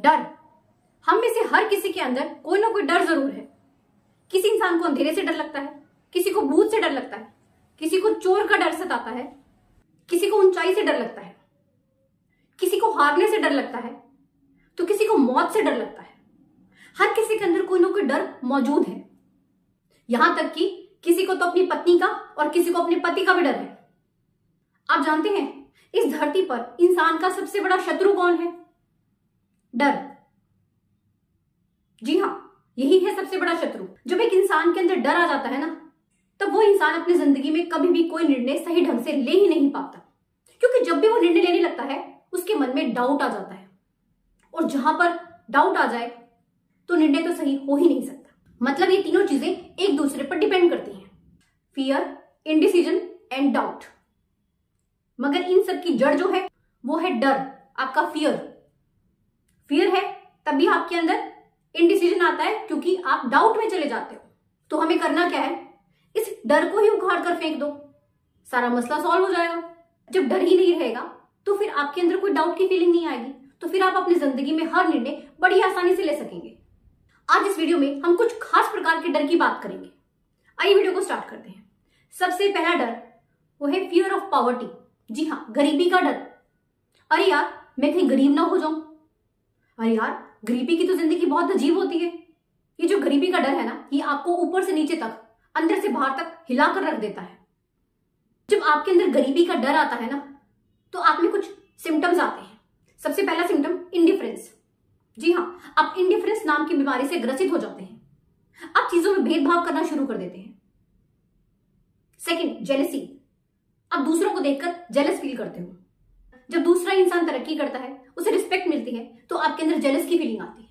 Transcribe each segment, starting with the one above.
डर। हम में से हर किसी के अंदर कोई ना कोई डर जरूर है। किसी इंसान को अंधेरे से डर लगता है, किसी को भूत से डर लगता है, किसी को चोर का डर सताता है, किसी को ऊंचाई से डर लगता है, किसी को हारने से डर लगता है, तो किसी को मौत से डर लगता है। हर किसी के अंदर कोई ना कोई डर मौजूद है। यहां तक कि किसी को तो अपनी पत्नी का और किसी को अपने पति का भी डर है। आप जानते हैं इस धरती पर इंसान का सबसे बड़ा शत्रु कौन है? डर। जी हां, यही है सबसे बड़ा शत्रु। जब एक इंसान के अंदर डर आ जाता है ना, तब वो इंसान अपनी जिंदगी में कभी भी कोई निर्णय सही ढंग से ले ही नहीं पाता, क्योंकि जब भी वो निर्णय लेने लगता है उसके मन में डाउट आ जाता है, और जहां पर डाउट आ जाए तो निर्णय तो सही हो ही नहीं सकता। मतलब ये तीनों चीजें एक दूसरे पर डिपेंड करती हैं, फियर, इनडिसीजन एंड डाउट। मगर इन सब की जड़ जो है वो है डर, आपका फियर। फियर है तभी आपके अंदर इनडिसीजन आता है, क्योंकि आप डाउट में चले जाते हो। तो हमें करना क्या है? इस डर को ही उखाड़ कर फेंक दो, सारा मसला सॉल्व हो जाएगा। जब डर ही नहीं रहेगा तो फिर आपके अंदर कोई डाउट की फीलिंग नहीं आएगी, तो फिर आप अपनी जिंदगी में हर निर्णय बड़ी आसानी से ले सकेंगे। आज इस वीडियो में हम कुछ खास प्रकार के डर की बात करेंगे। आइए वीडियो को स्टार्ट करते हैं। सबसे पहला डर वो है फियर ऑफ पॉवर्टी। जी हाँ, गरीबी का डर। अरे यार, मैं कहीं गरीब ना हो जाऊं। अरे यार, गरीबी की तो जिंदगी बहुत अजीब होती है। ये जो गरीबी का डर है ना, ये आपको ऊपर से नीचे तक, अंदर से बाहर तक हिलाकर रख देता है। जब आपके अंदर गरीबी का डर आता है ना, तो आप में कुछ सिम्टम्स आते हैं। सबसे पहला सिम्टम इंडिफरेंस। जी हाँ, आप इंडिफरेंस नाम की बीमारी से ग्रसित हो जाते हैं। आप चीजों में भेदभाव करना शुरू कर देते हैं। Second, jealousy. आप दूसरों को देखकर जेलस फील करते हो। जब दूसरा इंसान तरक्की करता है, उसे रिस्पेक्ट मिलती है, तो आपके अंदर जेलस की फीलिंग आती है।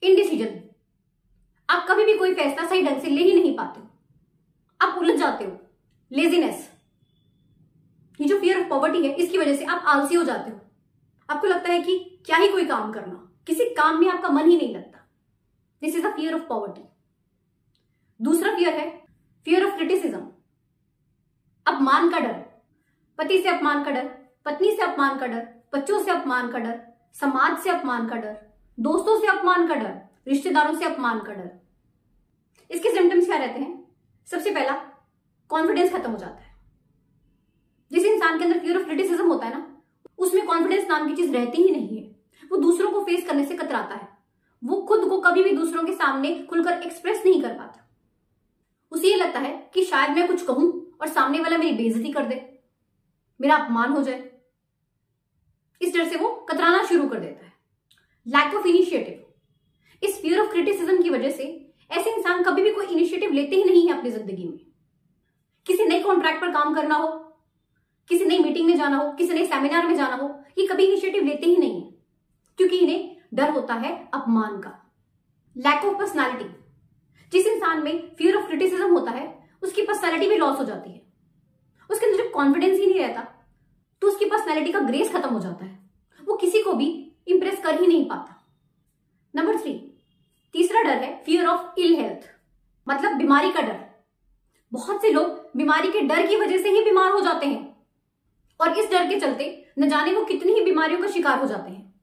इनडिसीजन। आप कभी भी कोई फैसला सही ढंग से ले ही नहीं पाते हो, आप उलझ जाते हो। लेजीनेस। ये जो फियर ऑफ पॉवर्टी है, इसकी वजह से आप आलसी हो जाते हो। आपको लगता है कि क्या ही कोई काम करना, किसी काम में आपका मन ही नहीं लगता। This is a fear of poverty. दूसरा फियर है फियर ऑफ क्रिटिसिज्म। अपमान का डर। पति से अपमान का डर, पत्नी से अपमान का डर, बच्चों से अपमान का डर, समाज से अपमान का डर, दोस्तों से अपमान का डर, रिश्तेदारों से अपमान का डर। इसके सिम्टम्स क्या रहते हैं? सबसे पहला, कॉन्फिडेंस खत्म हो जाता है। जिस इंसान के अंदर फियर ऑफ क्रिटिसिज्म होता है ना, उसमें कॉन्फिडेंस नाम की चीज रहती ही नहीं है। वो दूसरों को फेस करने से कतराता है। वो खुद को कभी भी दूसरों के सामने खुलकर एक्सप्रेस नहीं कर पाता। उसे ये लगता है कि शायद मैं कुछ कहूं और सामने वाला मेरी बेइज्जती कर दे, मेरा अपमान हो जाए। इस डर से वो कतराना शुरू कर देता है। Lack of initiative. इस फियर ऑफ क्रिटिसिज्म की वजह से ऐसे इंसान कभी भी कोई इनिशिएटिव लेते ही नहीं है अपनी जिंदगी में। किसी नए कॉन्ट्रैक्ट पर काम करना हो, किसी नई मीटिंग में जाना हो, किसी नए सेमिनार में जाना हो, ये कभी इनिशिएटिव लेते ही नहीं है, क्योंकि इन्हें डर होता है अपमान का। Lack of personality. जिस इंसान में फियर ऑफ क्रिटिसिज्म होता है, उसकी पर्सनालिटी भी लॉस हो जाती है। उसके अंदर जब कॉन्फिडेंस ही नहीं रहता, तो उसकी पर्सनालिटी का ग्रेस खत्म हो जाता है। वो किसी को भी इंप्रेस कर ही नहीं पाता। नंबर 3, तीसरा डर है फियर ऑफ इल हेल्थ, मतलब बीमारी का डर। बहुत से लोग बीमारी के डर की वजह से ही बीमार हो जाते हैं, और इस डर के चलते न जाने वो कितनी ही बीमारियों का शिकार हो जाते हैं,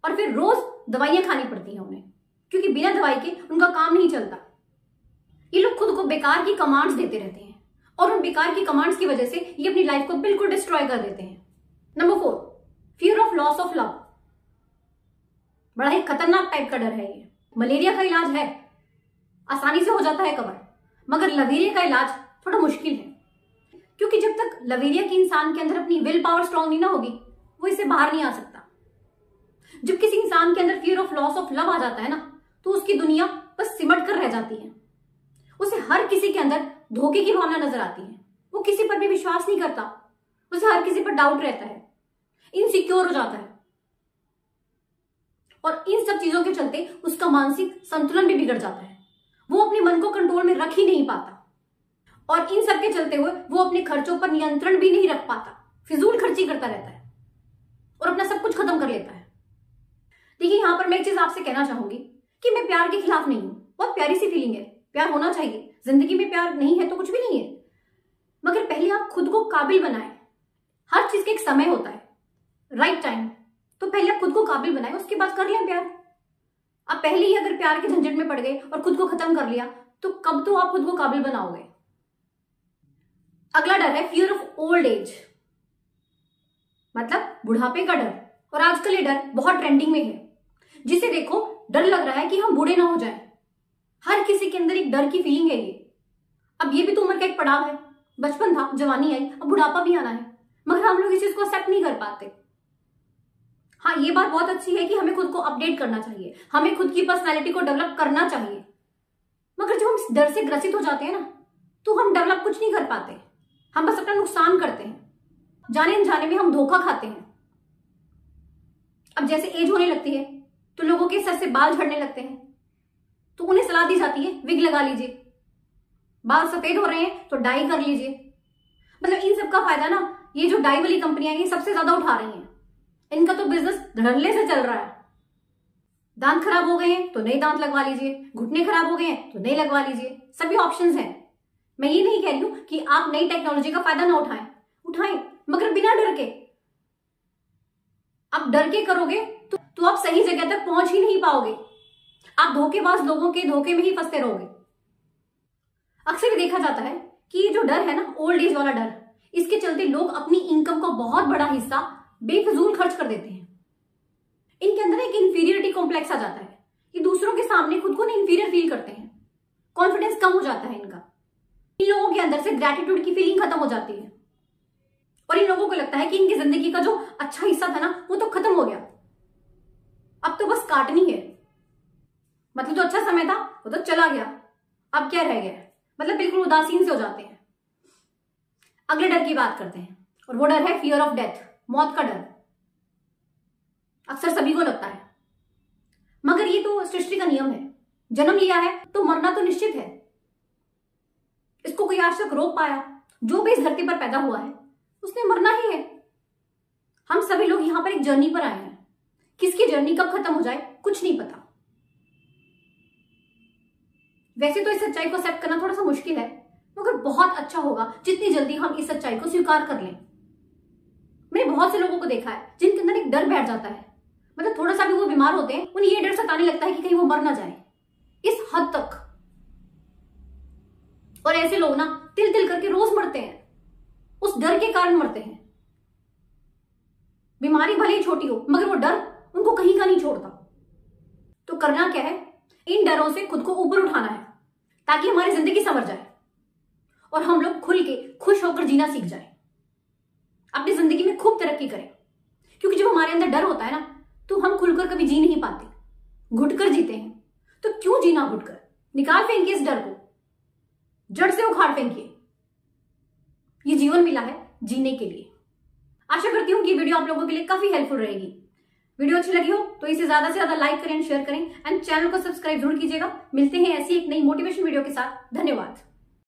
और फिर रोज दवाइयां खानी पड़ती हैं उन्हें, क्योंकि बिना दवाई के उनका काम नहीं चलता। ये लोग खुद को बेकार की कमांड्स देते रहते हैं, और उन बेकार की कमांड्स की वजह से ये अपनी लाइफ को बिल्कुल डिस्ट्रॉय कर देते हैं। Number 4, fear of loss of love. बड़ा ही खतरनाक टाइप का डर है ये। मलेरिया का इलाज है, आसानी से हो जाता है कवर, मगर लवेरिया का इलाज थोड़ा मुश्किल है, क्योंकि जब तक लवेरिया की इंसान के अंदर अपनी विल पावर स्ट्रांग नहीं ना होगी, वो इससे बाहर नहीं आ सकता। जब किसी इंसान के अंदर fear of loss of love आ जाता है ना, तो उसकी दुनिया बस सिमट कर रह जाती है। उसे हर किसी के अंदर धोखे की भावना नजर आती है। वो किसी पर भी विश्वास नहीं करता, उसे हर किसी पर डाउट रहता है, इनसिक्योर हो जाता है, और इन सब चीजों के चलते उसका मानसिक संतुलन भी बिगड़ जाता है। वो अपने मन को कंट्रोल में रख ही नहीं पाता, और इन सब के चलते हुए वो अपने खर्चों पर नियंत्रण भी नहीं रख पाता, फिजूल खर्ची करता रहता है और अपना सब कुछ खत्म कर लेता है। देखिए, यहां पर मैं एक चीज आपसे कहना चाहूंगी कि मैं प्यार के खिलाफ नहीं हूं। बहुत प्यारी सी फीलिंग है, प्यार होना चाहिए। जिंदगी में प्यार नहीं है तो कुछ भी नहीं है, मगर पहले आप खुद को काबिल बनाएं। हर चीज का एक समय होता है, राइट टाइम, तो पहले आप खुद को काबिल बनाए, उसके बाद कर लें प्यार। आप पहले ही अगर प्यार के झंझट में पड़ गए और खुद को खत्म कर लिया तो कब तो आप खुद को काबिल बनाओगे। अगला डर है फियर ऑफ ओल्ड एज, मतलब बुढ़ापे का डर। और आजकल ये डर बहुत ट्रेंडिंग में है। जिसे देखो डर लग रहा है कि हम बूढ़े ना हो जाएं। हर किसी के अंदर एक डर की फीलिंग है ये। अब ये भी तो उम्र का एक पड़ाव है। बचपन था, जवानी आई, अब बुढ़ापा भी आना है, मगर हम लोग इस चीज को एक्सेप्ट नहीं कर पाते। हाँ, ये बात बहुत अच्छी है कि हमें खुद को अपडेट करना चाहिए, हमें खुद की पर्सनैलिटी को डेवलप करना चाहिए, मगर जब हम डर से ग्रसित हो जाते हैं ना तो हम डेवलप कुछ नहीं कर पाते। हम बस अपना नुकसान करते हैं, जाने अनजाने में हम धोखा खाते हैं। अब जैसे एज होने लगती है तो लोगों के सर से बाल झड़ने लगते हैं, तो उन्हें सलाह दी जाती है विग लगा लीजिए। बाल सफेद हो रहे हैं तो डाई कर लीजिए। मतलब इन सब का फायदा ना ये जो डाई वाली कंपनियां ये सबसे ज्यादा उठा रही हैं। इनका तो बिजनेस धड़ल्ले से चल रहा है। दांत खराब हो गए हैं तो नए दांत लगवा लीजिए, घुटने खराब हो गए हैं तो नए लगवा लीजिए, सभी ऑप्शंस हैं। मैं ये नहीं कह रही हूं कि आप नई टेक्नोलॉजी का फायदा ना उठाएं, मगर बिना डर के। आप डर के करोगे तो आप सही जगह तक पहुंच ही नहीं पाओगे। आप धोखेबाज लोगों के धोखे में ही फंसते रहोगे। अक्सर ये देखा जाता है कि ये जो डर है ना, ओल्ड एज वाला डर, इसके चलते लोग अपनी इनकम का बहुत बड़ा हिस्सा बेफिजूल खर्च कर देते हैं। इनके अंदर एक इंफीरियरिटी कॉम्प्लेक्स आ जाता है। ये दूसरों के सामने खुद को ना इंफीरियर फील करते हैं, कॉन्फिडेंस कम हो जाता है इनका। इन लोगों के अंदर से ग्रेटिट्यूड की फीलिंग खत्म हो जाती है और इन लोगों को लगता है कि इनकी जिंदगी का जो अच्छा हिस्सा था ना वो तो खत्म हो गया, अब तो बस काटनी है। मतलब जो अच्छा समय था वो तो चला गया, अब क्या रह गया। मतलब बिल्कुल उदासीन से हो जाते हैं। अगले डर की बात करते हैं और वो डर है फियर ऑफ डेथ, मौत का डर। अक्सर सभी को लगता है, मगर ये तो सृष्टि का नियम है। जन्म लिया है तो मरना तो निश्चित है। इसको कोई आज तक रोक पाया? जो भी इस धरती पर पैदा हुआ है उसने मरना ही है। हम सभी लोग यहां पर एक जर्नी पर आए हैं। किसकी जर्नी कब खत्म हो जाए कुछ नहीं पता। वैसे तो इस सच्चाई को एक्सेप्ट करना थोड़ा सा मुश्किल है, मगर बहुत अच्छा होगा जितनी जल्दी हम इस सच्चाई को स्वीकार कर लें। मैंने बहुत से लोगों को देखा है जिनके अंदर एक डर बैठ जाता है। मतलब थोड़ा सा भी वो बीमार होते हैं उन्हें ये डर सताने लगता है कि कहीं वो मर ना जाए, इस हद तक। और ऐसे लोग ना तिल तिल करके रोज मरते हैं, उस डर के कारण मरते हैं। बीमारी भले ही छोटी हो मगर वो डर उनको कहीं का नहीं छोड़ता। तो करना क्या है, इन डरों से खुद को ऊपर उठाना है ताकि हमारी जिंदगी संवर जाए और हम लोग खुल के खुश होकर जीना सीख जाए, अपनी जिंदगी में खूब तरक्की करें। क्योंकि जब हमारे अंदर डर होता है ना तो हम खुलकर कभी जी नहीं पाते, घुटकर जीते हैं। तो क्यों जीना घुटकर? निकाल फेंकिए इस डर को, जड़ से उखाड़ फेंकिए। ये जीवन मिला है जीने के लिए। आशा करती हूँ कि वीडियो आप लोगों के लिए काफी हेल्पफुल रहेगी। वीडियो अच्छी लगी हो तो इसे ज्यादा से ज्यादा लाइक करें, शेयर करें एंड चैनल को सब्सक्राइब जरूर कीजिएगा। मिलते हैं ऐसी एक नई मोटिवेशन वीडियो के साथ। धन्यवाद।